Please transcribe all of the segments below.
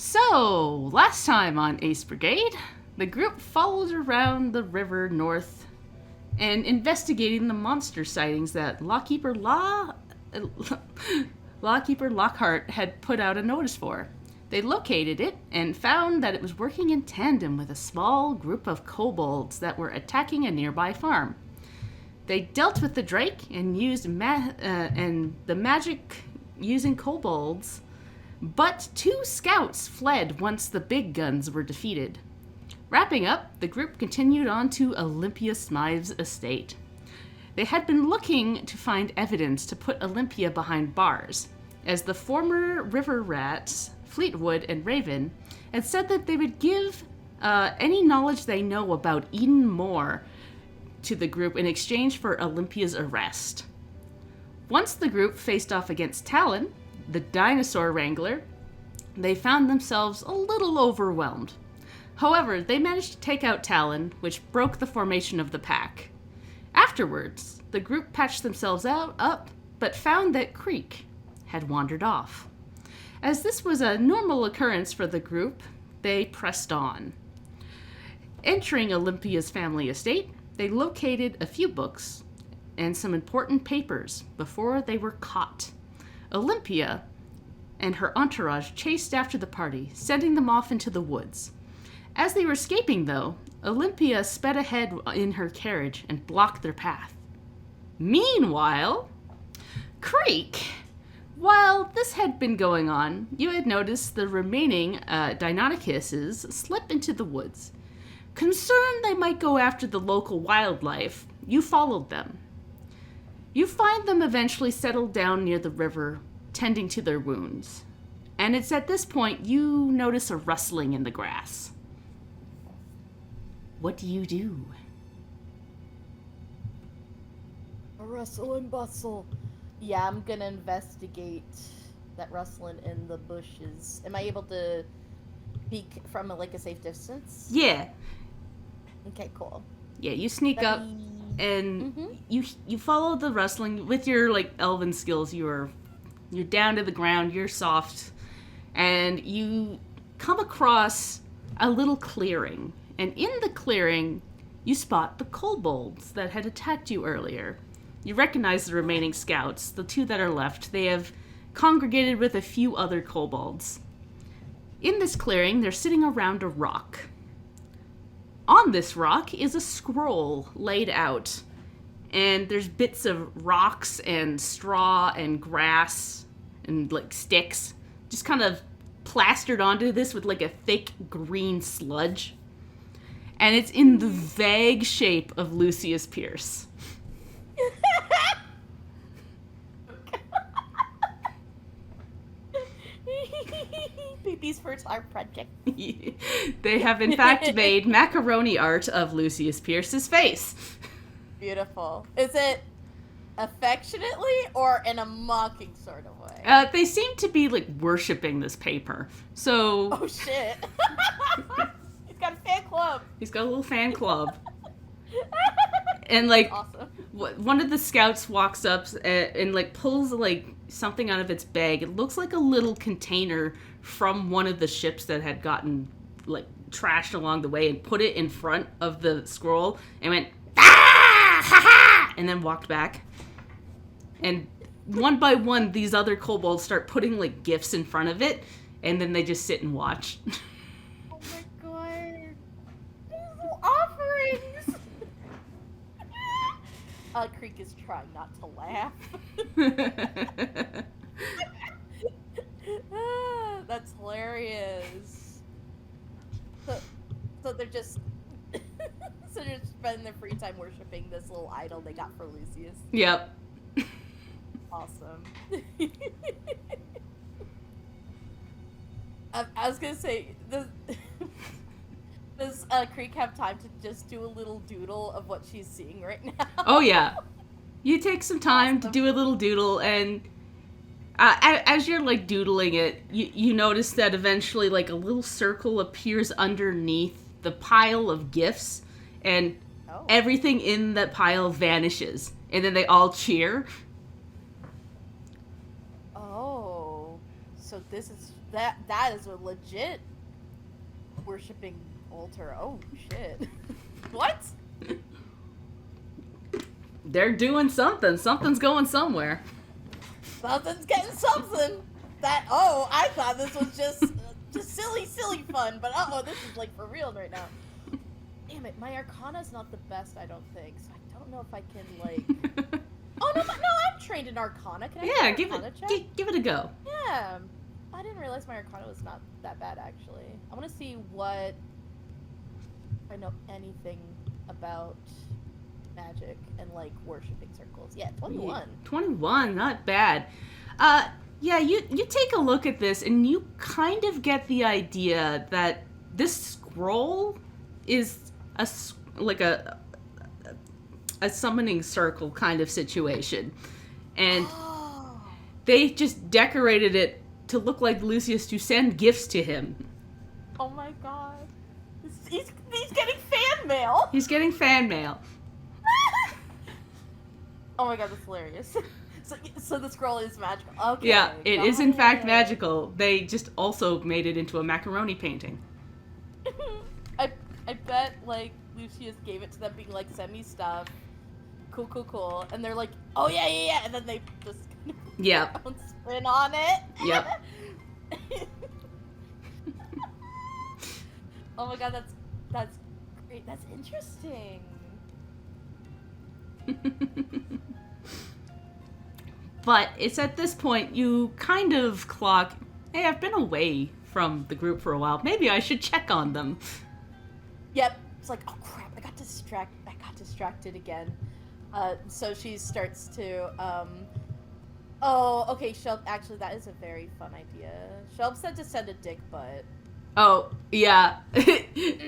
So, last time on Ace Brigade, the group followed around the river north and investigating the monster sightings that Lawkeeper Lockhart had put out a notice for. They located it and found that it was working in tandem with a small group of kobolds that were attacking a nearby farm. They dealt with the Drake and used the magic using kobolds, but 2 scouts fled once the big guns were defeated. Wrapping up, the group continued on to Olympia Smythe's estate. They had been looking to find evidence to put Olympia behind bars, as the former river rats, Fleetwood and Raven, had said that they would give any knowledge they know about Eden Moor to the group in exchange for Olympia's arrest. Once the group faced off against Talon, the dinosaur wrangler, they found themselves a little overwhelmed. However, they managed to take out Talon, which broke the formation of the pack. Afterwards, the group patched themselves up, but found that Creek had wandered off. As this was a normal occurrence for the group, they pressed on. Entering Olympia's family estate, they located a few books and some important papers before they were caught. Olympia and her entourage chased after the party, sending them off into the woods. As they were escaping, though, Olympia sped ahead in her carriage and blocked their path. Meanwhile, Creek, while this had been going on, you had noticed the remaining Deinonychuses slip into the woods. Concerned they might go after the local wildlife, you followed them. You find them eventually settled down near the river, tending to their wounds. And it's at this point you notice a rustling in the grass. What do you do? A rustle and bustle. Yeah, I'm gonna investigate that rustling in the bushes. Am I able to peek from a safe distance? Yeah. Okay, cool. Yeah, you sneak up and you follow the rustling with your elven skills. You're down to the ground, you're soft, and you come across a little clearing. And in the clearing, you spot the kobolds that had attacked you earlier. You recognize the remaining scouts, the 2 that are left. They have congregated with a few other kobolds. In this clearing, they're sitting around a rock. On this rock is a scroll laid out, and there's bits of rocks and straw and grass and sticks just kind of plastered onto this with a thick green sludge. And it's in the vague shape of Lucius Pierce. BB's first art project. They have in fact made macaroni art of Lucius Pierce's face. Beautiful. Is it affectionately or in a mocking sort of way? They seem to be worshipping this paper. So. Oh shit. He's got a fan club. He's got a little fan club. And awesome. One of the scouts walks up and pulls something out of its bag. It looks like a little container from one of the ships that had gotten trashed along the way, and put it in front of the scroll and went ah ha ha, and then walked back. And one by one, these other kobolds start putting gifts in front of it, and then they just sit and watch. Oh my god! These little offerings. Creek is trying not to laugh. That's hilarious. So they're just spending their free time worshiping this little idol they got for Lucius. Yep. Awesome. I was gonna say, does Creek have time to just do a little doodle of what she's seeing right now? Oh yeah. You take some time to do a little doodle, and as you're doodling it, you notice that eventually a little circle appears underneath the pile of gifts, and everything in that pile vanishes, and then they all cheer. Oh, so this is that is a legit worshipping altar. Oh shit. What? They're doing something. Something's going somewhere. Something's getting something. I thought this was just silly fun, but this is like for real right now. Damn it, my Arcana's not the best, I don't think, so I don't know if I can like. Oh no, I'm trained in Arcana. Can I give it a go. Yeah, I didn't realize my Arcana was not that bad actually. I want to see what I know anything about magic and like worshipping circles. Yeah, 21. 21, not bad. Yeah, you take a look at this and you kind of get the idea that this scroll is a summoning circle kind of situation. And they just decorated it to look like Lucius to send gifts to him. Oh my god. He's getting fan mail. He's getting fan mail. Oh my god, that's hilarious. So the scroll is magical. Okay. Yeah, it is in fact magical. They just also made it into a macaroni painting. I bet like Lucius gave it to them being like, send me stuff. Cool. And they're like, oh yeah. And then they just spin on it. Yep. Oh my god, that's great. That's interesting. But it's at this point you kind of clock, hey, I've been away from the group for a while. Maybe I should check on them. Yep. It's like, oh crap, I got distracted again. So she starts to, okay, Shelb, actually that is a very fun idea. Shelb said to send a dick butt. Oh, yeah.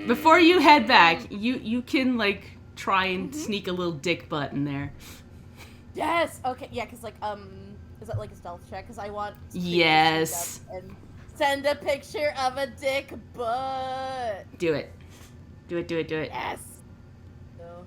Before you head back, you can, like, try and sneak a little dick butt in there. Yes! Okay, yeah, because, like, is that like a stealth check? Because I want to yes. And send a picture of a dick butt. Do it. Do it. Yes! No.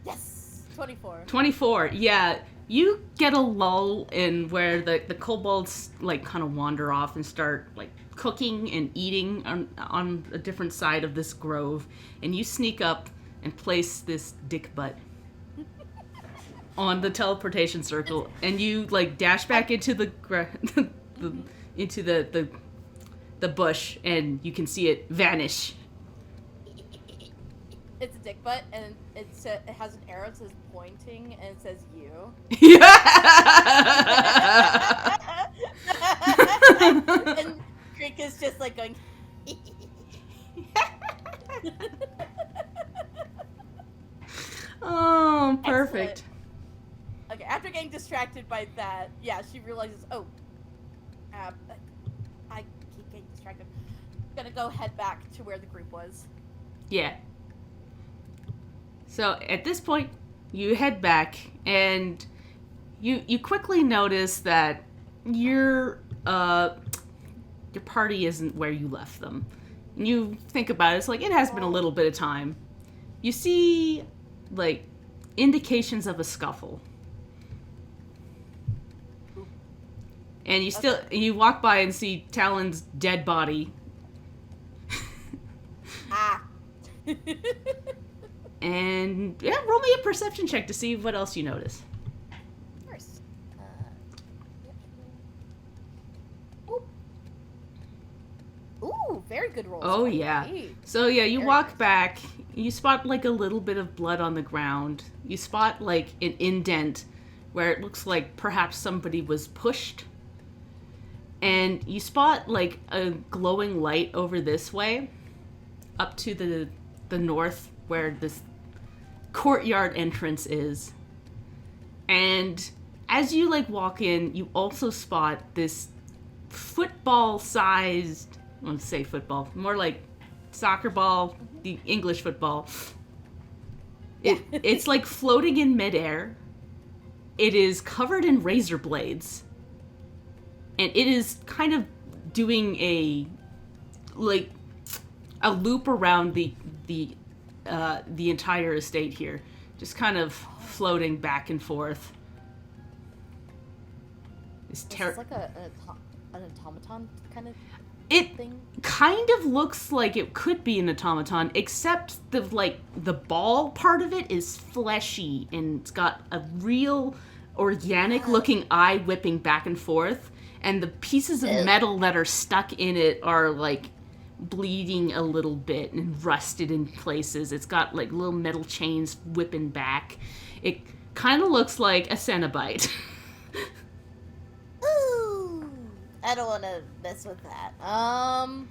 Yes! 24. 24, yeah. You get a lull in where the kobolds, like, kind of wander off and start, like, cooking and eating on a different side of this grove. And you sneak up and place this dick butt on the teleportation circle. And you, like, dash back into the bush, and you can see it vanish. It's a dick butt, and it has an arrow that says pointing, and it says you. And Creek is just like going. Oh, perfect. Excellent. Okay, after getting distracted by that, yeah, she realizes, I keep getting distracted. I'm gonna go head back to where the group was. Yeah. So at this point, you head back, and you quickly notice that your party isn't where you left them. And you think about it, it's like, it has been a little bit of time. You see, like, indications of a scuffle. And you walk by and see Talon's dead body. And, yeah, roll me a perception check to see what else you notice. Of course. Ooh, very good roll. Oh, yeah. So, yeah, you walk back. You spot, like, a little bit of blood on the ground. You spot, like, an indent where it looks like perhaps somebody was pushed. And you spot, like, a glowing light over this way, up to the north, where this courtyard entrance is. And as you, like, walk in, you also spot this football-sized, I won't say football, more like soccer ball, the English football. It's, like, floating in midair. It is covered in razor blades. And it is kind of doing a loop around the entire estate here, just kind of floating back and forth. This Is this like an automaton kind of It thing? kind of looks like it could be an automaton, except the ball part of it is fleshy and it's got a real organic looking eye whipping back and forth, and the pieces of metal that are stuck in it are like bleeding a little bit and rusted in places. It's got like little metal chains whipping back. It kind of looks like a Cenobite. Ooh, I don't want to mess with that. And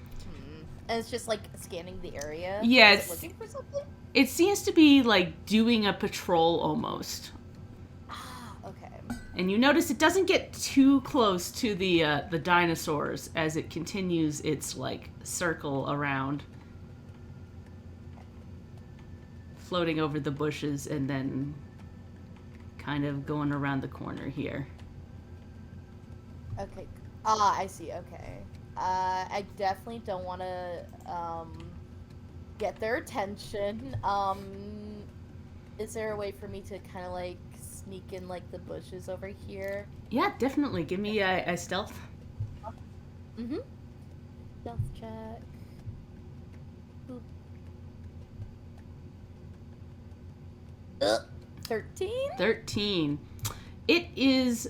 it's just like scanning the area. Yeah, Is it looking for something? It seems to be like doing a patrol almost. Ah, okay. And you notice it doesn't get too close to the dinosaurs as it continues its like circle around, floating over the bushes and then kind of going around the corner here. Okay. Ah, I see. Okay. I definitely don't want to get their attention. Is there a way for me to kind of like sneak in like the bushes over here? Yeah, definitely. Give me a stealth. Mm-hmm. Stealth check. Boop. 13? 13. It is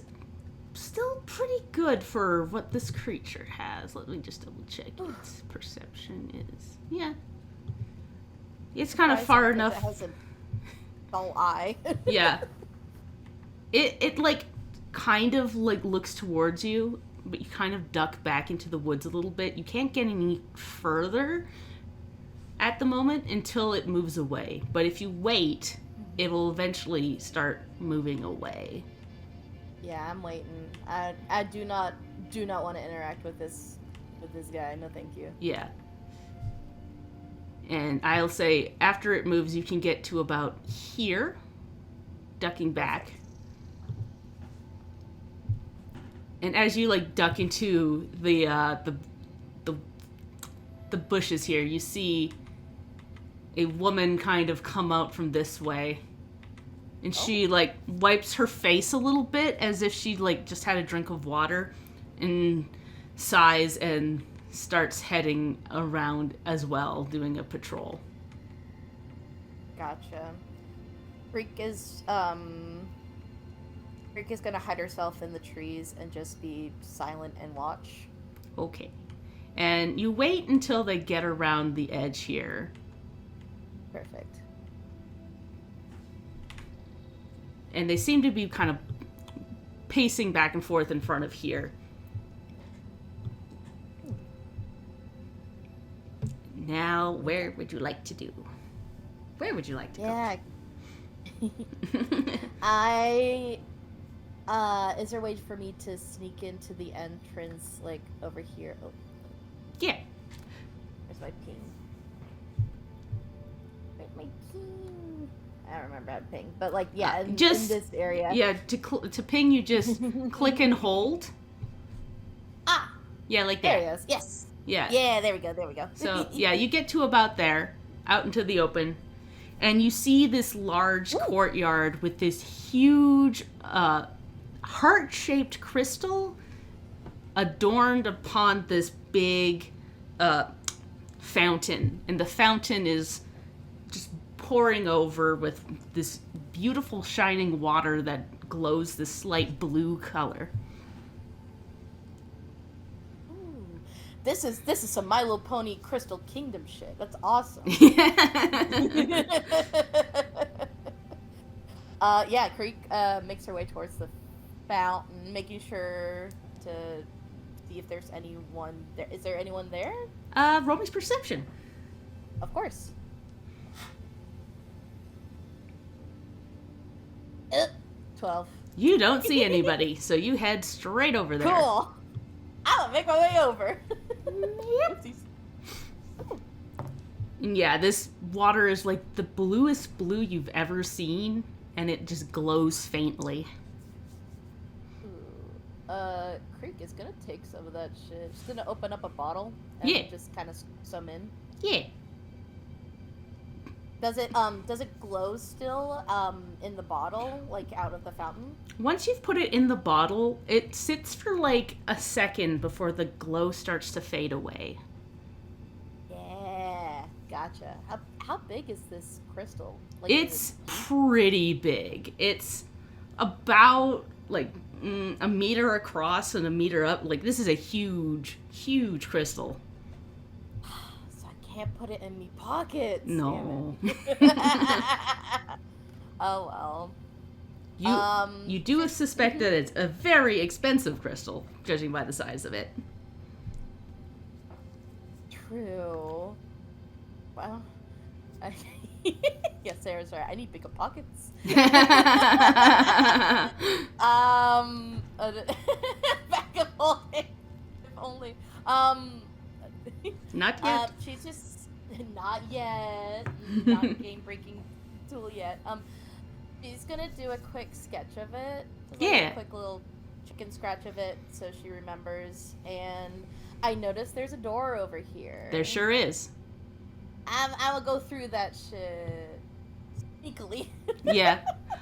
still pretty good for what this creature has. Let me just double check its perception is. Yeah. It's kind of far enough. It has a dull eye. Yeah. It like kind of like looks towards you, but you kind of duck back into the woods a little bit. You can't get any further at the moment until it moves away. But if you wait, it will eventually start moving away. Yeah, I'm waiting. I do not want to interact with this guy. No, thank you. Yeah. And I'll say after it moves, you can get to about here, ducking back. And as you like duck into the bushes here, you see a woman kind of come out from this way. And she like wipes her face a little bit as if she like just had a drink of water and sighs and starts heading around as well, doing a patrol. Gotcha. Freak is gonna hide herself in the trees and just be silent and watch. Okay. And you wait until they get around the edge here. Perfect. And they seem to be kind of pacing back and forth in front of here. Now, where would you like to do? Where would you like to go? Is there a way for me to sneak into the entrance, like, over here? Oh. Yeah. Where's my ping? Where's my ping? I don't remember how to ping, but, like, yeah, in this area. Yeah, to ping, you just click and hold. Ah! Yeah, like that. There he is. Yes. Yeah. Yeah, there we go. So, yeah, you get to about there, out into the open, and you see this large courtyard with this huge heart-shaped crystal adorned upon this big fountain. And the fountain is just pouring over with this beautiful shining water that glows this light blue color. This is some My Little Pony Crystal Kingdom shit. That's awesome. Yeah, Creek makes her way towards the fountain, making sure to see if there's anyone there. Is there anyone there? Roll me perception. Of course. 12. You don't see anybody, so you head straight over there. Cool. I'll make my way over. Yep. Yeah, this water is like the bluest blue you've ever seen, and it just glows faintly. Creek is gonna take some of that shit. She's gonna open up a bottle and just kind of some in. Yeah. Does it glow still in the bottle, like out of the fountain? Once you've put it in the bottle, it sits for like a second before the glow starts to fade away. Yeah, gotcha. How big is this crystal? Like, It's pretty big. It's about like a meter across and a meter up. Like, this is a huge, huge crystal. So I can't put it in me pockets. No. Oh well. You do suspect that it's a very expensive crystal, judging by the size of it. True. Well, yeah, Sarah's right. I need bigger pockets. Back of holding. If only. Not yet. She's just not yet. Not a game-breaking tool yet. She's gonna do a quick sketch of it. Yeah. A quick little chicken scratch of it, so she remembers. And I noticed there's a door over here. There sure is. I will go through that shit sneakily. Yeah.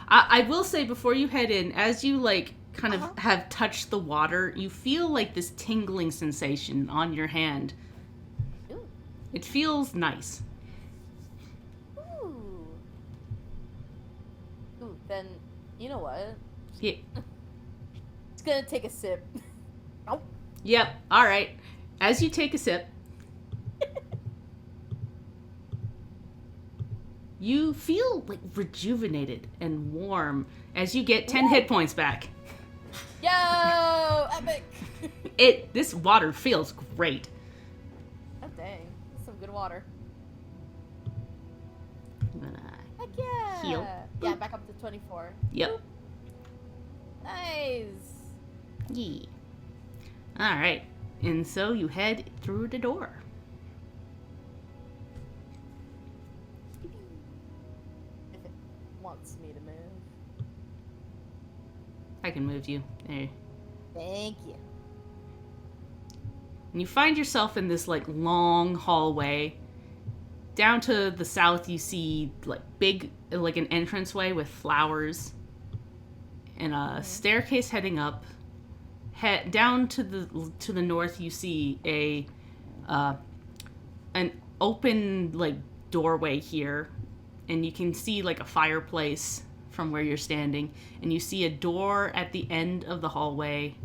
I will say before you head in, as you like kind of have touched the water, you feel like this tingling sensation on your hand. Ooh. It feels nice. Ooh. Ooh, then you know what? Yeah. It's gonna take a sip. Nope. Yep. All right. As you take a sip, you feel like rejuvenated and warm as you get 10 hit points back. Yo, epic! This water feels great. Oh dang, that's some good water. I'm gonna Heck yeah! heal. Yeah, back up to 24. Yep. Nice. Yeah. All right. And so you head through the door. If it wants me to move. I can move you. There. Thank you. And you find yourself in this like long hallway. Down to the south you see like an entranceway with flowers and a staircase heading up. Down to the north you see an open like doorway here, and you can see like a fireplace from where you're standing, and you see a door at the end of the hallway,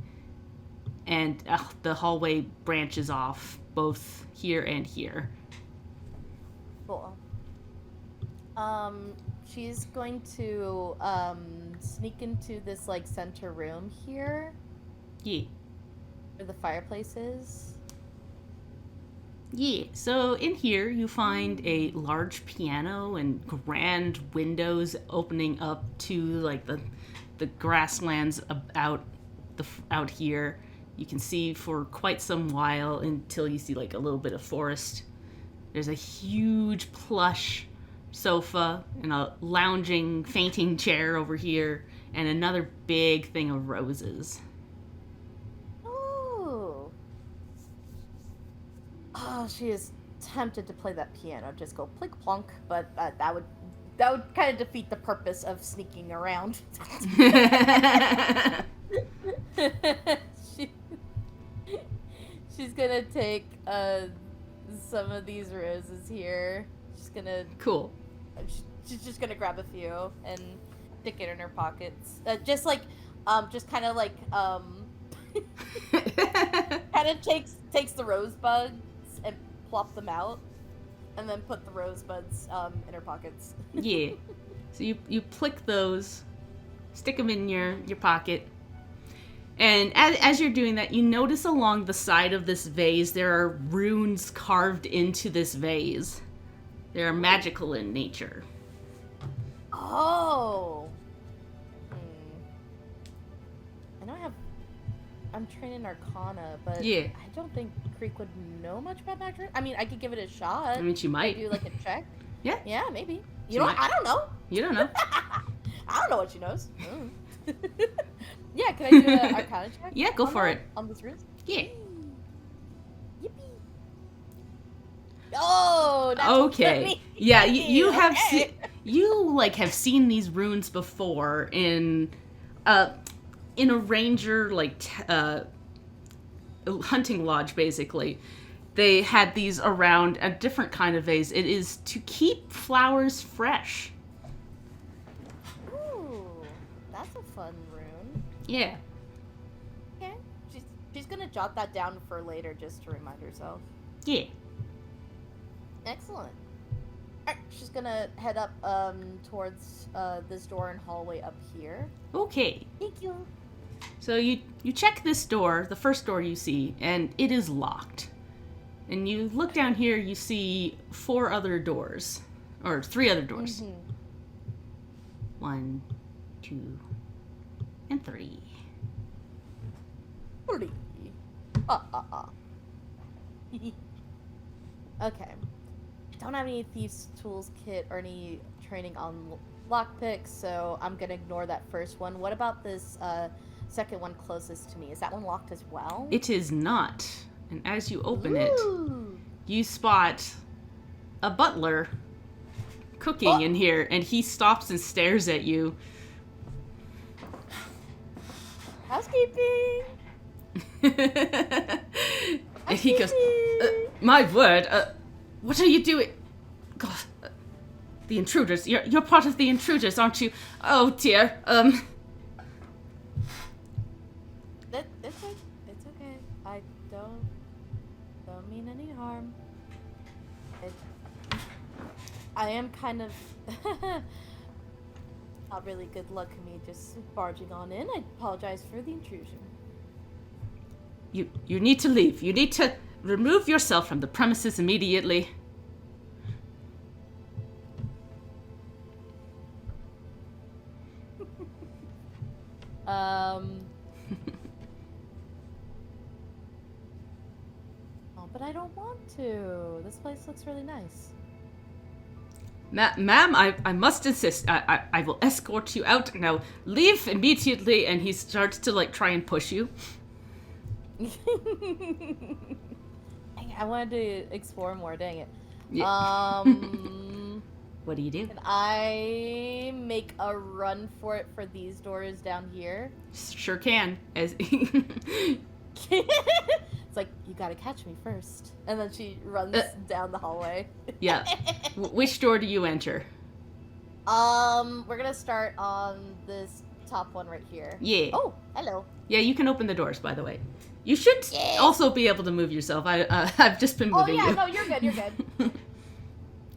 and the hallway branches off both here and here. Cool. She's going to sneak into this like center room here. Yeah. Where the fireplace is. Yeah, so in here you find a large piano and grand windows opening up to like the grasslands out here. You can see for quite some while until you see like a little bit of forest. There's a huge plush sofa and a lounging fainting chair over here and another big thing of roses. Oh, she is tempted to play that piano, just go plink plonk, but that would kind of defeat the purpose of sneaking around. She's gonna take some of these roses here. She's gonna She's just gonna grab a few and stick it in her pockets, just kind of like kind of takes the rosebuds and plop them out, and then put the rosebuds in her pockets. Yeah. So you plick those, stick them in your pocket, and as you're doing that, you notice along the side of this vase there are runes carved into this vase. They're magical in nature. Oh. I know I'm training Arcana, but yeah. I don't think Creek would know much about magic. I mean, I could give it a shot. I mean, she might. Do like a check. Yeah. Yeah, maybe. You know what? I don't know. You don't know. I don't know what she knows. Yeah, can I do an Arcana check? Yeah, go for it. On this ruse? Yeah. Yippee. Oh, that's Okay. Yeah, you have okay. you like have seen these runes before in a ranger hunting lodge basically. They had these around a different kind of vase. It is to keep flowers fresh. Ooh, that's a fun rune. Yeah. Okay, she's gonna jot that down for later just to remind herself. Yeah. Excellent. Alright, she's gonna head up towards this door and hallway up here. Okay. Thank you. So you check this door, the first door you see, and it is locked. And you look down here, you see 4 other doors. Or 3 other doors. Mm-hmm. 1, 2, and 3. Okay. Don't have any thieves tools kit or any training on lockpicks, so I'm gonna ignore that first one. What about this second one closest to me? Is that one locked as well? It is not. And as you open it, Ooh. you spot a butler cooking in here, and he stops and stares at you. Housekeeping. And he goes, my word, what are you doing? God, the intruders. You're part of the intruders, aren't you? Oh dear. It's okay. I don't mean any harm. I am kind of not really good luck at me just barging on in. I apologize for the intrusion. You need to leave. You need to remove yourself from the premises immediately. Oh, but I don't want to. This place looks really nice. Ma'am, I must insist. I will escort you out. Now, leave immediately. And he starts to, like, try and push you. I wanted to explore more, dang it. Yeah. What do you do? Can I make a run for it for these doors down here? Sure can. As It's like, you gotta catch me first. And then she runs down the hallway. Yeah. Which door do you enter? We're gonna start on this top one right here. Yeah. Oh, hello. Yeah, you can open the doors, by the way. You should also be able to move yourself. I've just been moving you. Oh, yeah, no, you're good, you're good.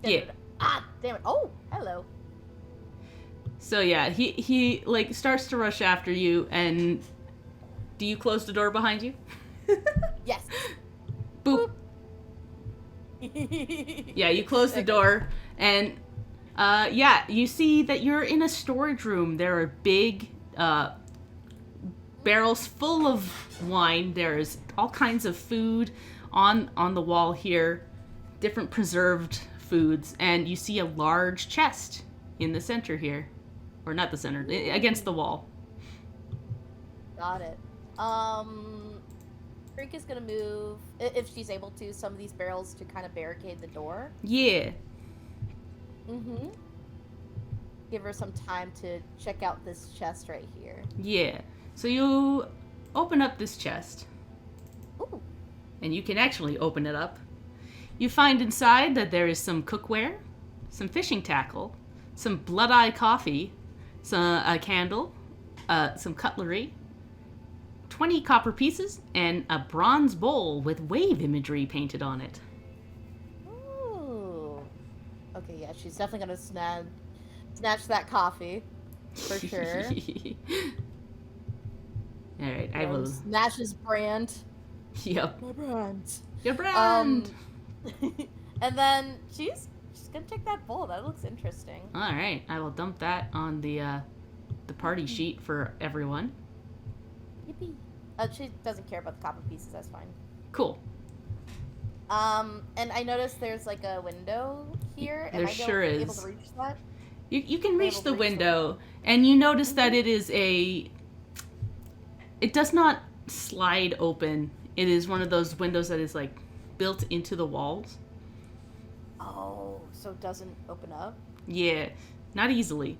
Yeah. Ah, damn it. Oh, hello. So, yeah, he like, starts to rush after you, and do you close the door behind you? Yes. Boop. Yeah, you close the door, and, yeah, you see that you're in a storage room. There are big, barrels full of wine. There's all kinds of food on the wall here, different preserved foods, and you see a large chest in the center here. Or not the center, against the wall. Got it. Brink is gonna move, if she's able to, some of these barrels to kind of barricade the door. Yeah. Mm-hmm. Give her some time to check out this chest right here. Yeah. So you open up this chest. Ooh. And you can actually open it up. You find inside that there is some cookware, some fishing tackle, some blood-eye coffee, a candle, some cutlery, 20 copper pieces, and a bronze bowl with wave imagery painted on it. Ooh. Okay, yeah, she's definitely gonna snatch that coffee. For sure. Alright, I will... Snatch his brand. Yep. My brand. Your brand! And then she's gonna check that bowl. That looks interesting. Alright, I will dump that on the party sheet for everyone. Yippee. She doesn't care about the copper pieces, that's fine. Cool. And I noticed there's like a window here. There sure is. Able to reach that? You can reach the window, and you notice that it is it does not slide open. It is one of those windows that is like built into the walls. Oh, so it doesn't open up? Yeah, not easily.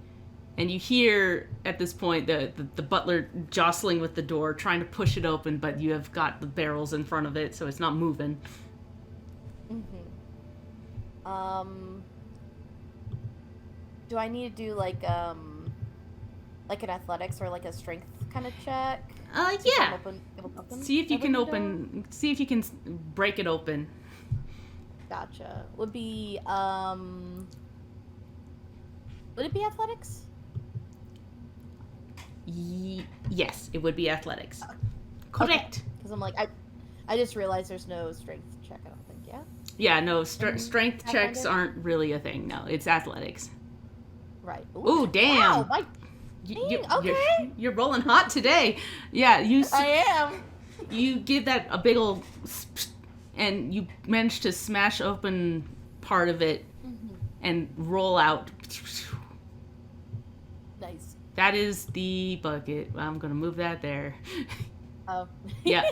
And you hear at this point the butler jostling with the door, trying to push it open, but you have got the barrels in front of it, so it's not moving. Do I need to do like an athletics or like a strength kind of check? Yeah. It'll open? See if you can open. See if you can break it open. Gotcha. Would be Would it be athletics? Yes, it would be athletics. Correct. Because I'm like, I just realized there's no strength check, I don't think, yeah? Yeah, no, strength checks aren't really a thing. No, it's athletics. Right. Ooh, damn. Wow, okay. You're rolling hot today. Yeah, I am. You give that a big ol' and you manage to smash open part of it and roll out. Nice. That is the bucket. I'm gonna move that there. Oh. Yeah.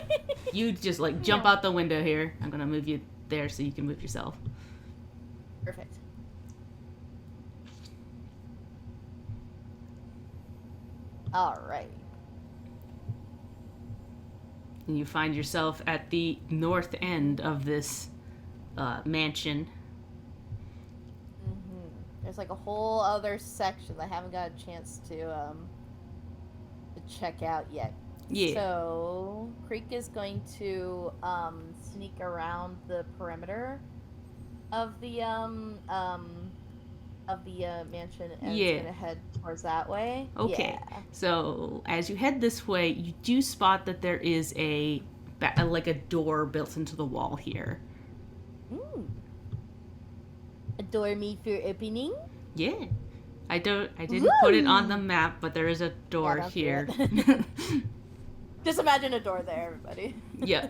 You just like jump out the window here. I'm gonna move you there so you can move yourself. Perfect. All right. And you find yourself at the north end of this mansion. There's like a whole other section I haven't got a chance to check out yet. Yeah. So Creek is going to sneak around the perimeter of the mansion and is gonna head towards that way. Okay. Yeah. So as you head this way, you do spot that there is a door built into the wall here. A door me for opening? Yeah. I didn't put it on the map, but there is a door here. Just imagine a door there, everybody. Yeah.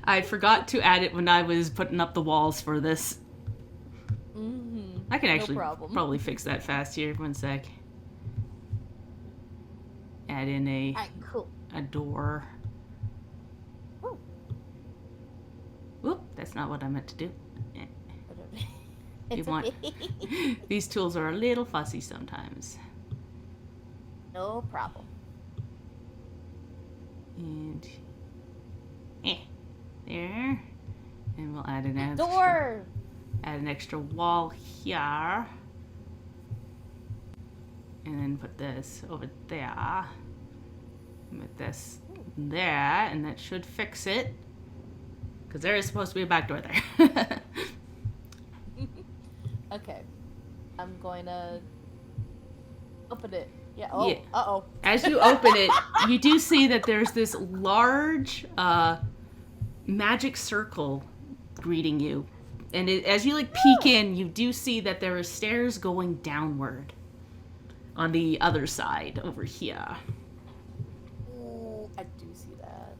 I forgot to add it when I was putting up the walls for this. I can actually probably fix that fast here. 1 sec. Add in a door. Ooh. Whoop, that's not what I meant to do. These tools are a little fussy sometimes. No problem. And there. And we'll add an extra door. Add an extra wall here. And then put this over there. And put this there, and that should fix it. Because there is supposed to be a back door there. Okay. I'm going to open it. Yeah. Oh. Yeah. Uh-oh. As you open it, you do see that there's this large magic circle greeting you. And as you peek in, you do see that there are stairs going downward on the other side over here. Ooh, I do see that.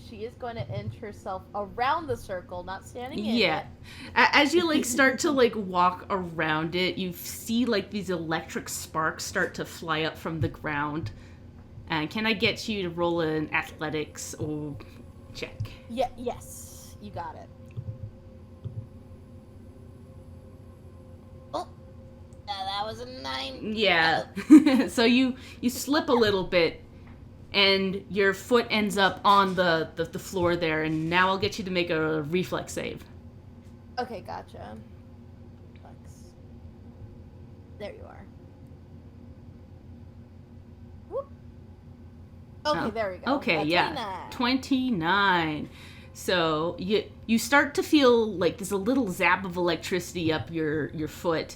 She is going to inch herself around the circle, not standing in it. As you start to walk around it, you see these electric sparks start to fly up from the ground. And can I get you to roll an athletics or check? Yeah. Yes, you got it. Oh, that was a 9. Yeah. So you slip a little bit. And your foot ends up on the floor there, and now I'll get you to make a reflex save. Okay, gotcha. Reflex. There you are. Whoop. Okay, there we go. Okay, 29. So you start to feel there's a little zap of electricity up your foot,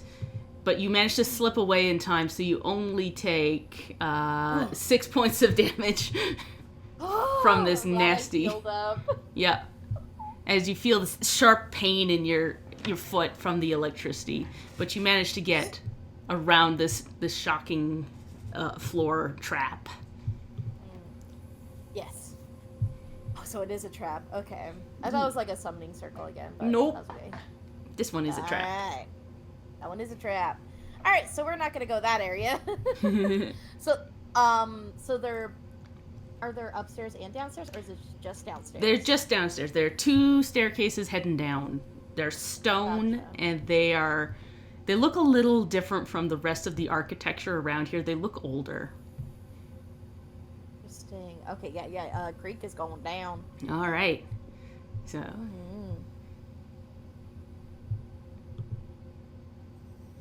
but you manage to slip away in time, so you only take 6 points of damage from this nasty. Yeah, as you feel this sharp pain in your foot from the electricity, but you manage to get around this shocking floor trap. Yes. Oh, so it is a trap. Okay. I thought it was like a summoning circle again. But nope. Okay. This one is a trap. All right. That one is a trap. All right, so we're not gonna go that area. So are there upstairs and downstairs, or is it just downstairs? They're just downstairs. There are 2 staircases heading down They're stone, Gotcha. and they look a little different from the rest of the architecture around here. They look older. Interesting. Okay, yeah. Creek is going down. All right. So, Mm-hmm.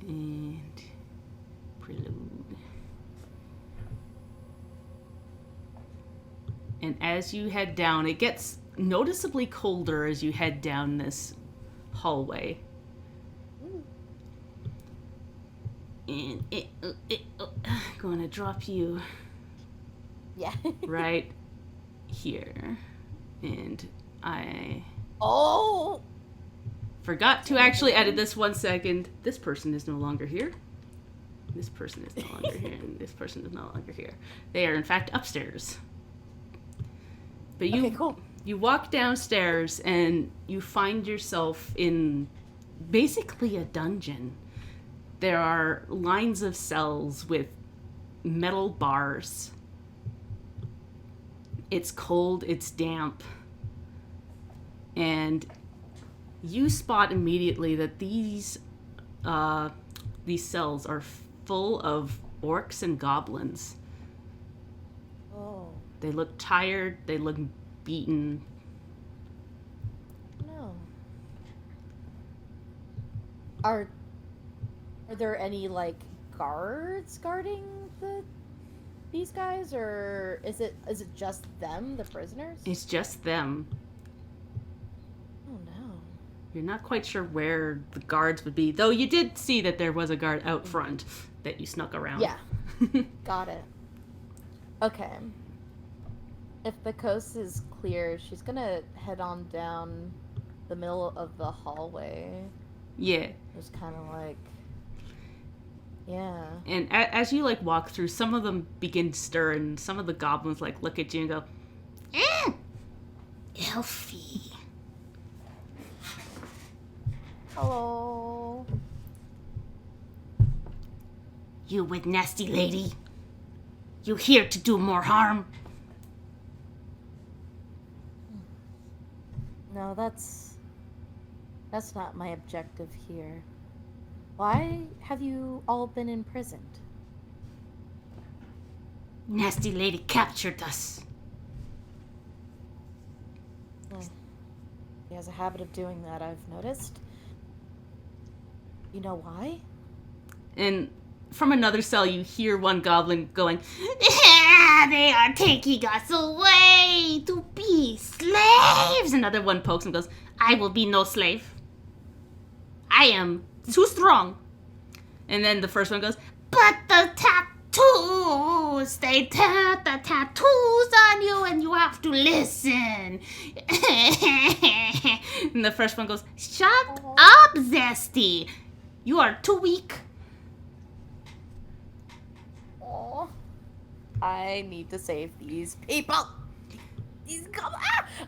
and prelude. And as you head down, it gets noticeably colder as you head down this hallway. And going to drop you Yeah. right here. And I Oh. forgot to actually edit this 1 second. This person is no longer here. This person is no longer here. And this person is no longer here. They are, in fact, upstairs. But Okay, cool. You walk downstairs and you find yourself in basically a dungeon. There are lines of cells with metal bars. It's cold, it's damp. And you spot immediately that these cells are full of orcs and goblins. Oh. They look tired, they look beaten. No. Are there any like guards guarding these guys, or is it just them, the prisoners? It's just them. Oh no. You're not quite sure where the guards would be, though you did see that there was a guard out front that you snuck around. Yeah. Got it. Okay. If the coast is clear, she's gonna head on down the middle of the hallway. Yeah. Just kind of like, yeah. And as you like walk through, some of them begin to stir, and some of the goblins like look at you and go, Elfie. Hello. You with nasty lady? You here to do more harm? No, that's not my objective here. Why have you all been imprisoned? Nasty lady captured us. He has a habit of doing that, I've noticed. You know why? And from another cell, you hear one goblin going, they are taking us away to be slaves. Another one pokes and goes, I will be no slave. I am too strong. And then the first one goes, but the tattoos, they tat the tattoos on you and you have to listen. And the first one goes, shut up, Zesty. You are too weak. Oh, I need to save these people.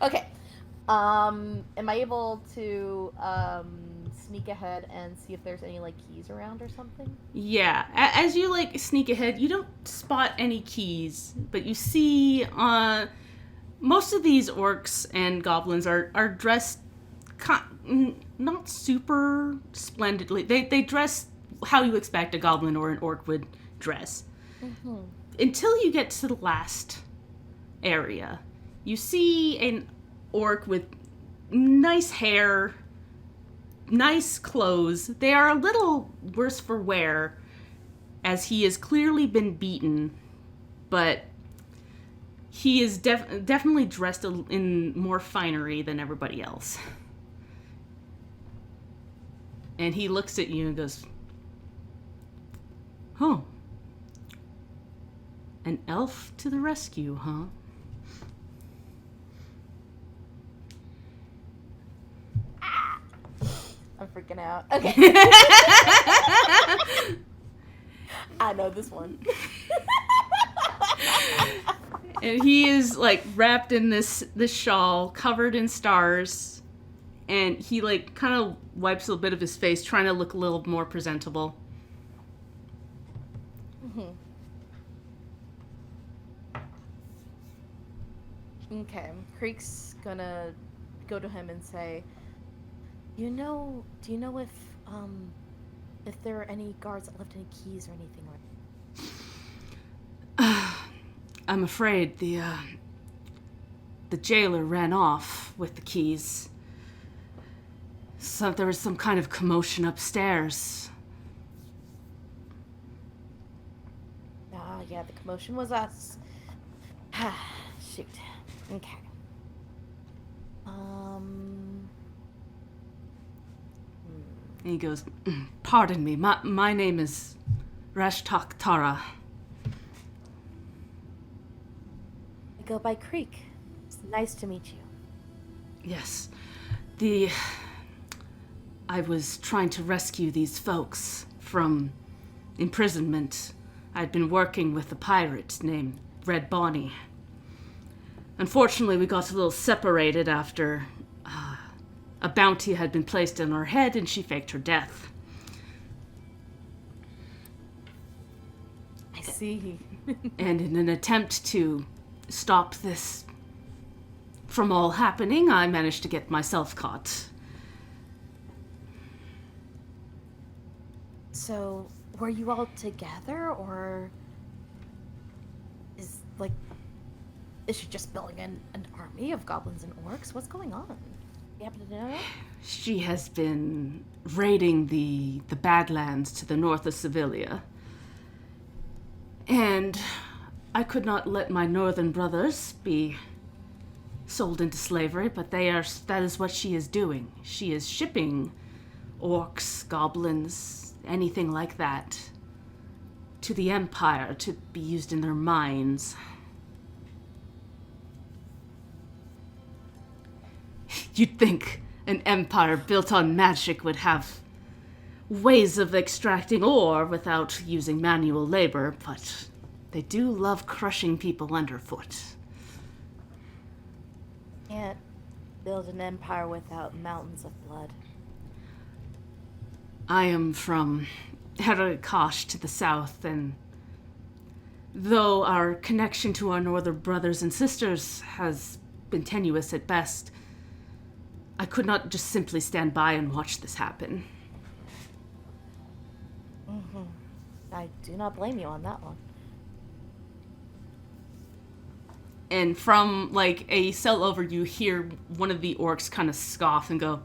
Okay. Am I able to sneak ahead and see if there's any like keys around or something? Yeah, as you like sneak ahead, you don't spot any keys, but you see most of these orcs and goblins are dressed not super splendidly. They dress how you expect a goblin or an orc would dress. Mm-hmm. Until you get to the last area. You see an orc with nice hair, nice clothes. They are a little worse for wear, as he has clearly been beaten, but he is definitely dressed in more finery than everybody else. And he looks at you and goes, "Oh, an elf to the rescue, huh?" I'm freaking out. Okay. I know this one. And he is like wrapped in this shawl, covered in stars, and he like kind of wipes a bit of his face, trying to look a little more presentable. Mm-hmm. Okay, Creek's gonna go to him and say, Do you know if there are any guards that left any keys or anything? I'm afraid the jailer ran off with the keys. So there was some kind of commotion upstairs. Ah, yeah, the commotion was us. Shoot. Okay. And he goes, pardon me, my name is Rashtak Tara. I go by Creek. It's nice to meet you. Yes. I was trying to rescue these folks from imprisonment. I'd been working with a pirate named Red Bonnie. Unfortunately, we got a little separated after a bounty had been placed on her head and she faked her death. I see. And in an attempt to stop this from all happening, I managed to get myself caught. So, were you all together, or is she just building an army of goblins and orcs? What's going on? You happen to know? She has been raiding the Badlands to the north of Sevilla. And I could not let my northern brothers be sold into slavery, but that is what she is doing. She is shipping orcs, goblins, anything like that to the Empire to be used in their mines. You'd think an empire built on magic would have ways of extracting ore without using manual labor, but they do love crushing people underfoot. Can't build an empire without mountains of blood. I am from Herakash to the south, and though our connection to our northern brothers and sisters has been tenuous at best, I could not just simply stand by and watch this happen. Mm-hmm. I do not blame you on that one. And from, a cell over, you hear one of the orcs kind of scoff and go,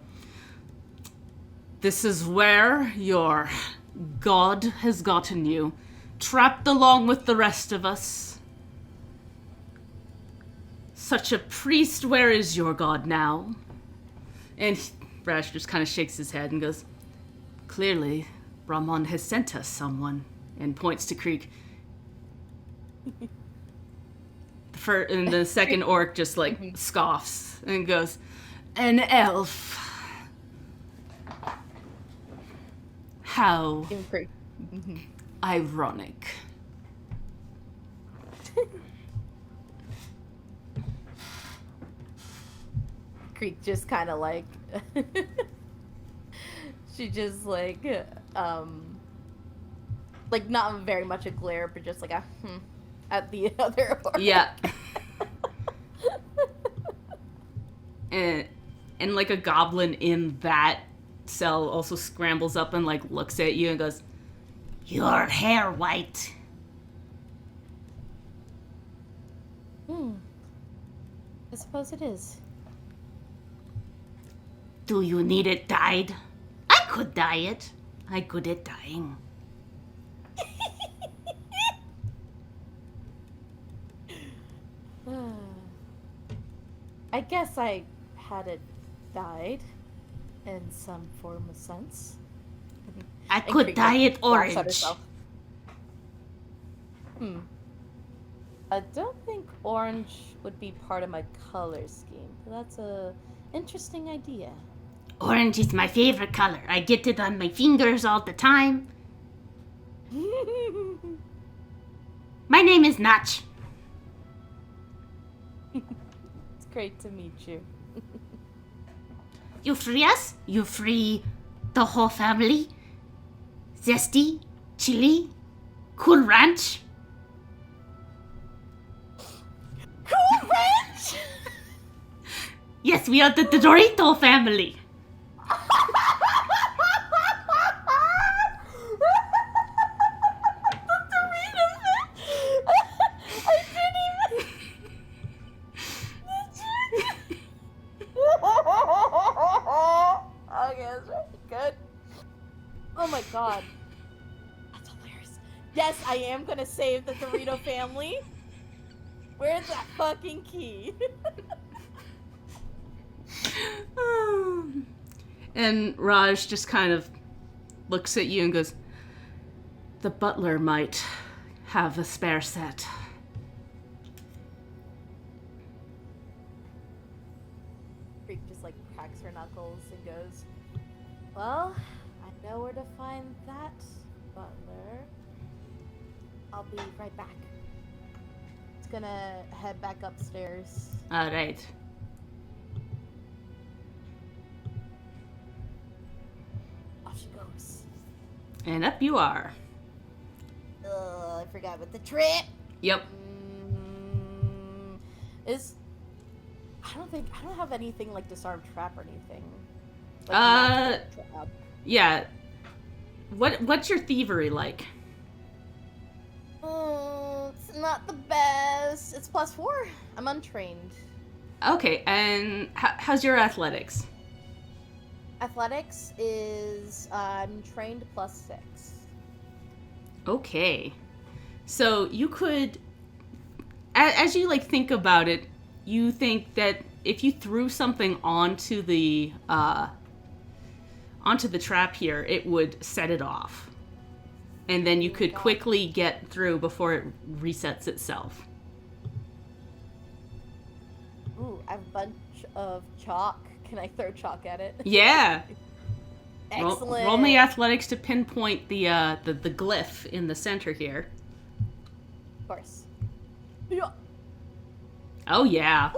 "This is where your god has gotten you, trapped along with the rest of us. Such a priest, where is your god now?" And Rash just kind of shakes his head and goes, "Clearly, Ramon has sent us someone," and points to Creek. And the second orc just, scoffs and goes, "An elf. How ironic." Creek just kind of she just not very much a glare, but just at the other orc. Yeah. and a goblin in that cell also scrambles up and looks at you and goes, "Your hair white." I suppose it is. "Do you need it dyed?" "I could dye it. I'm good at dyeing." I guess I had it dyed in some form of sense. "I could dye it orange." I don't think orange would be part of my color scheme. That's a interesting idea. "Orange is my favorite color. I get it on my fingers all the time." "My name is Notch." It's great to meet you. "You free us? You free the whole family? Zesty, chili, Cool Ranch?" Cool Ranch? "Yes, we are the Dorito family." god. That's hilarious. Yes, I am gonna save the Dorito family. Where's that fucking key? And Raj just kind of looks at you and goes, the butler might have a spare set. Freak just like cracks her knuckles and goes, well, I know where to find that butler. I'll be right back. It's gonna head back upstairs. All right. Off she goes. And up you are. I forgot about the trip. Yep. I don't have anything like disarm trap or anything. Like, trap. Yeah. What's your thievery like? It's not the best. It's +4. I'm untrained. Okay, and how's your athletics? Athletics is I'm trained +6. Okay. So you could, as you like think about it, you think that if you threw something onto the trap here, it would set it off. And then you could quickly get through before it resets itself. Ooh, I have a bunch of chalk. Can I throw chalk at it? Yeah. Excellent. Roll me athletics to pinpoint the glyph in the center here. Of course. Yeah. Oh yeah.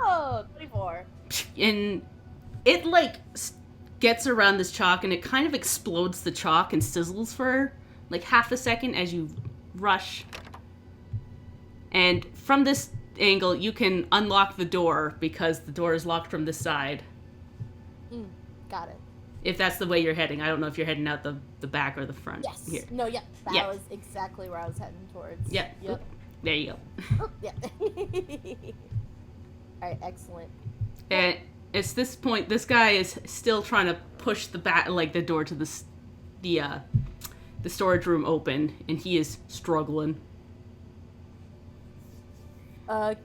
Yeah, 24. And it like gets around this chalk and it kind of explodes the chalk and sizzles for like half a second as you rush. And from this angle, you can unlock the door because the door is locked from this side. Got it. If that's the way you're heading. I don't know if you're heading out the back or the front. Yes. Here. No, yeah. That Yeah. was exactly where I was heading towards. Yeah. Yep. Oop. There you go. Oh, yeah. Alright, excellent. And it's this point, this guy is still trying to push the door to the storage room open, and he is struggling.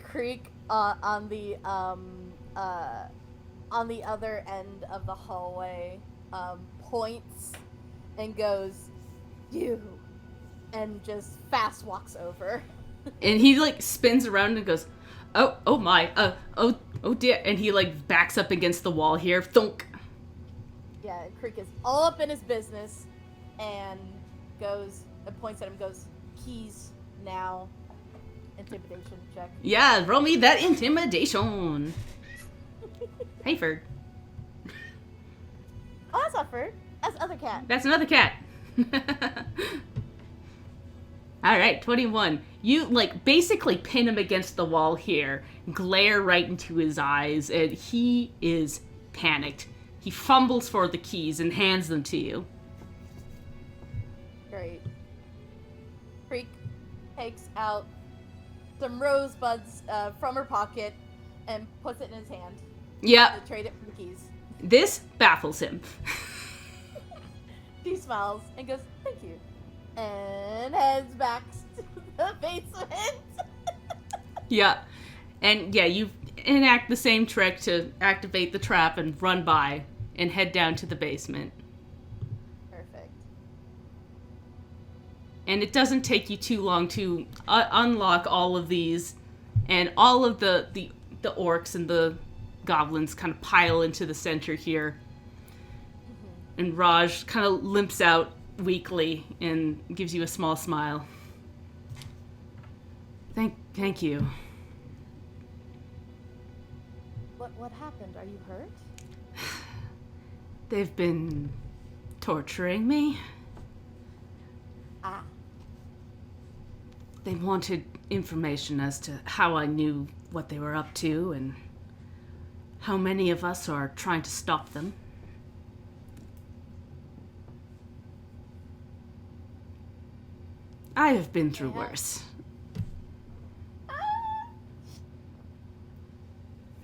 Creek on the other end of the hallway points and goes, "You," and just fast walks over. And he like spins around and goes, oh my, oh dear, and he like backs up against the wall here. Thunk. Yeah, Creek is all up in his business and goes and points at him, goes, "Keys now." Intimidation check. Yeah, roll me that intimidation. Hey, Ferg. Oh, that's not Ferd. That's other cat. That's another cat. All right, 21. You, like, basically pin him against the wall here, glare right into his eyes, and he is panicked. He fumbles for the keys and hands them to you. Great. Creek takes out some rosebuds from her pocket and puts it in his hand. Yep. To trade it for the keys. This baffles him. She smiles and goes, "Thank you," and heads back to the basement. Yeah. And yeah, you enact the same trick to activate the trap and run by and head down to the basement. Perfect. And it doesn't take you too long to unlock all of these, and all of the orcs and the goblins kind of pile into the center here. Mm-hmm. And Raj kind of limps out weakly and gives you a small smile. Thank you. What happened? Are you hurt? They've been torturing me. Ah. They wanted information as to how I knew what they were up to and how many of us are trying to stop them. I have been through worse.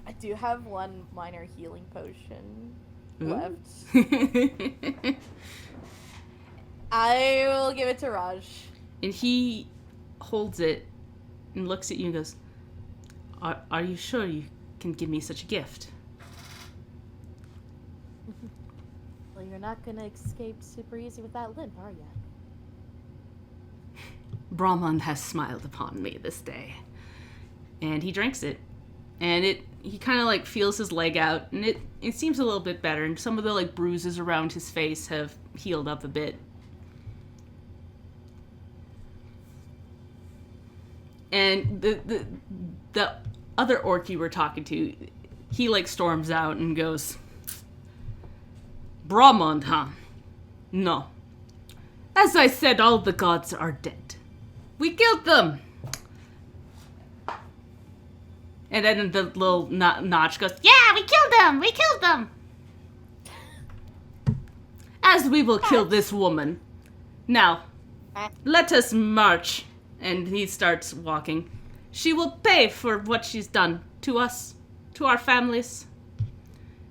I do have one minor healing potion Ooh. left. I will give it to Raj. And he holds it and looks at you and goes, Are you sure you can give me such a gift? Well, you're not gonna escape super easy with that limp, are you? Brahman has smiled upon me this day. And he drinks it. And he kind of like feels his leg out, and it seems a little bit better, and some of the like bruises around his face have healed up a bit. And the other orc you were talking to, he like storms out and goes, Brahman, huh? No. As I said, all the gods are dead. We killed them! And then the little notch goes, yeah, we killed them! We killed them! As we will kill this woman. Now, let us march. And he starts walking. She will pay for what she's done to us, to our families.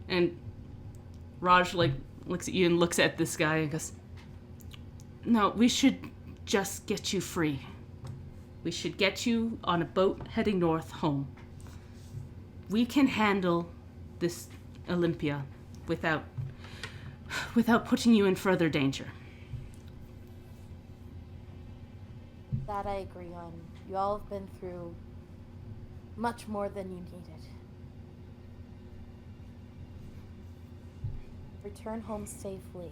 And Raj like looks at you and looks at this guy and goes, no, we should just get you free. We should get you on a boat heading north home. We can handle this Olympia without putting you in further danger. That I agree on. You all have been through much more than you needed. Return home safely.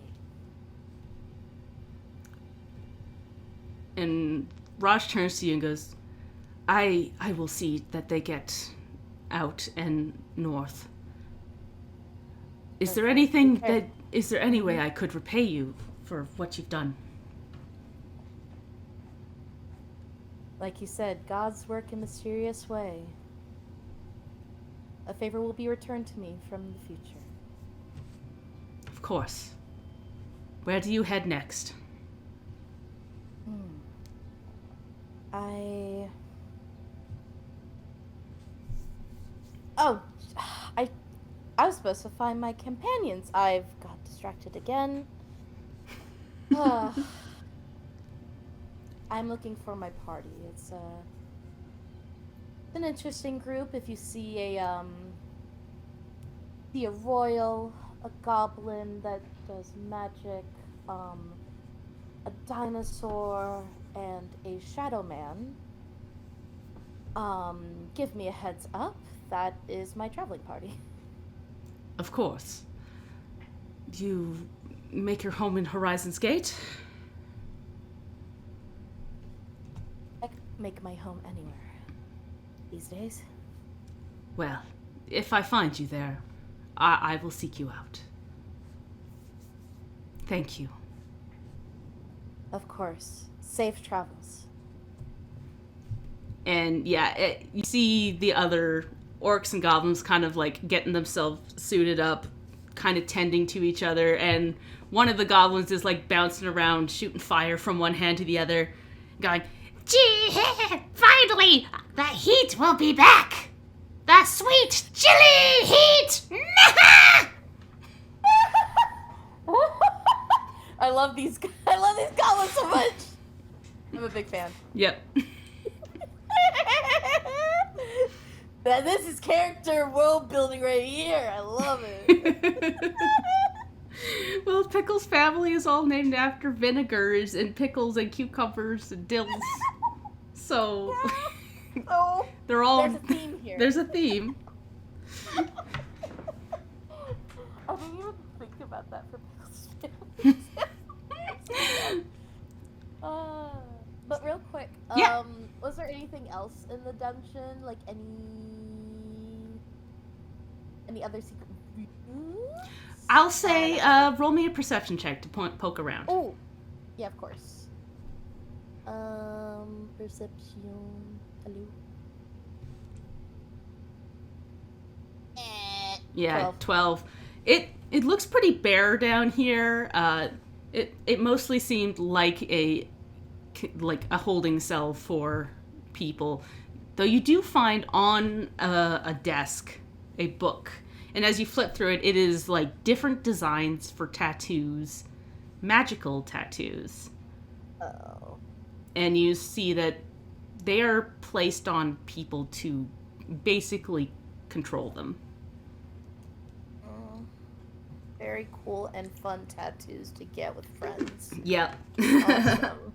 And Raj turns to you and goes, I will see that they get out and north. Is there any way I could repay you for what you've done? Like you said, gods work in mysterious way. A favor will be returned to me from the future. Of course. Where do you head next? I was supposed to find my companions. I've got distracted again. I'm looking for my party. It's an interesting group. If you see a royal, a goblin that does magic, a dinosaur, and a shadow man, give me a heads up. That is my traveling party. Of course. Do you make your home in Horizon's Gate? I could make my home anywhere these days. Well, if I find you there, I will seek you out. Thank you. Of course. Safe travels. And yeah, you see the other orcs and goblins kind of like getting themselves suited up, kind of tending to each other, and one of the goblins is like bouncing around, shooting fire from one hand to the other, going, Gee, finally, the heat will be back. The sweet, chilly heat. I love these goblins so much. I'm a big fan. Yep. This is character world building right here. I love it. Well, Pickle's family is all named after vinegars and pickles and cucumbers and dills. So Oh, they're all there's a theme here. There's a theme. I didn't even think about that for Pickle's family. But real quick, Yeah. Was there anything else in the dungeon? Like any other secret rooms? I'll say, roll me a perception check to poke around. Oh, yeah, of course. Perception. Hello. Yeah, 12. It looks pretty bare down here. It mostly seemed like a holding cell for people, though you do find on a desk a book, and as you flip through it, it is like different designs for tattoos magical tattoos. Oh. And you see that they are placed on people to basically control them. Very cool and fun tattoos to get with friends. Yep. Awesome.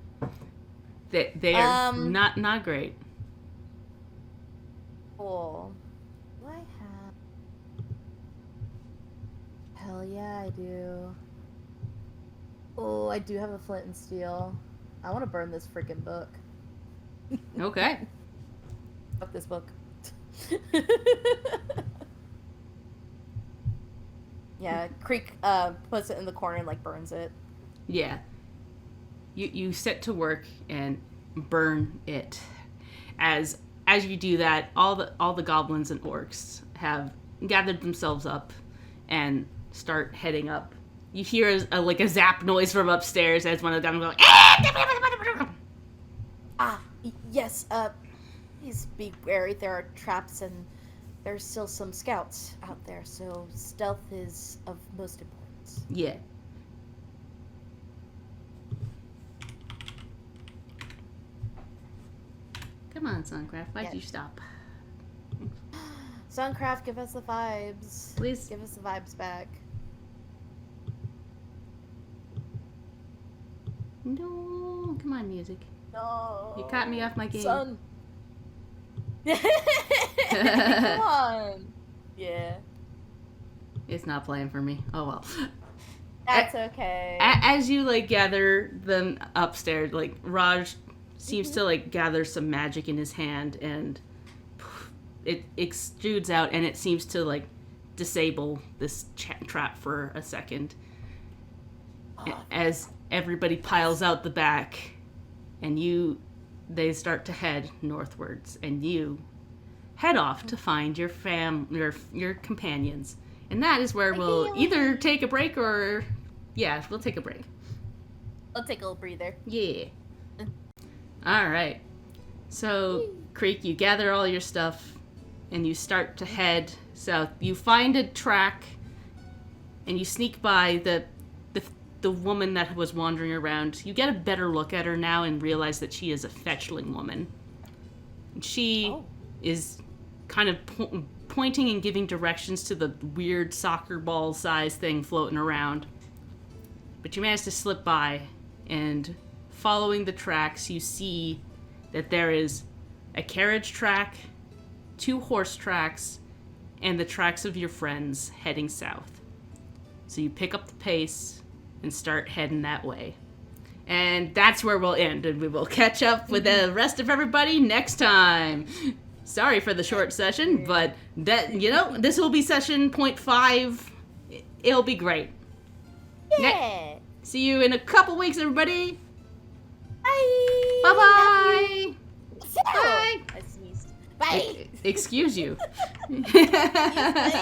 They are not great. Cool. Do I have... Hell yeah, I do. Oh, I do have a flint and steel. I want to burn this freaking book. Okay. Fuck this book. Yeah, Creek puts it in the corner and like burns it. Yeah. You set to work and burn it. As you do that, all the goblins and orcs have gathered themselves up and start heading up. You hear a zap noise from upstairs as one of them goes, Yes, please be wary. There are traps and there's still some scouts out there, so stealth is of most importance. yeah. Come on, Suncraft. Why'd you stop? Suncraft, give us the vibes. Please. Give us the vibes back. No. Come on, music. No. You caught me off my game. Sun. Come on. Yeah. It's not playing for me. Oh well. That's okay. As you gather them upstairs, Raj seems to gather some magic in his hand, and it extrudes out, and it seems to disable this trap for a second. As everybody piles out the back, and they start to head northwards, and you head off to find your your companions. And that is where we'll either take a break or... Yeah, we'll take a break. I'll take a little breather. Yeah. Alright. So, Creek, you gather all your stuff, and you start to head south. You find a track, and you sneak by the woman that was wandering around. You get a better look at her now and realize that she is a fetchling woman. She is kind of pointing and giving directions to the weird soccer ball size thing floating around. But you manage to slip by, and following the tracks, you see that there is a carriage track, 2 horse tracks, and the tracks of your friends heading south. So you pick up the pace and start heading that way. And that's where we'll end, and we will catch up with the rest of everybody next time. Sorry for the short session, but this will be session 0.5. It'll be great. Yeah. See you in a couple weeks, everybody. Bye. Bye-bye. Bye. I sneezed. Bye. Excuse you. Bye.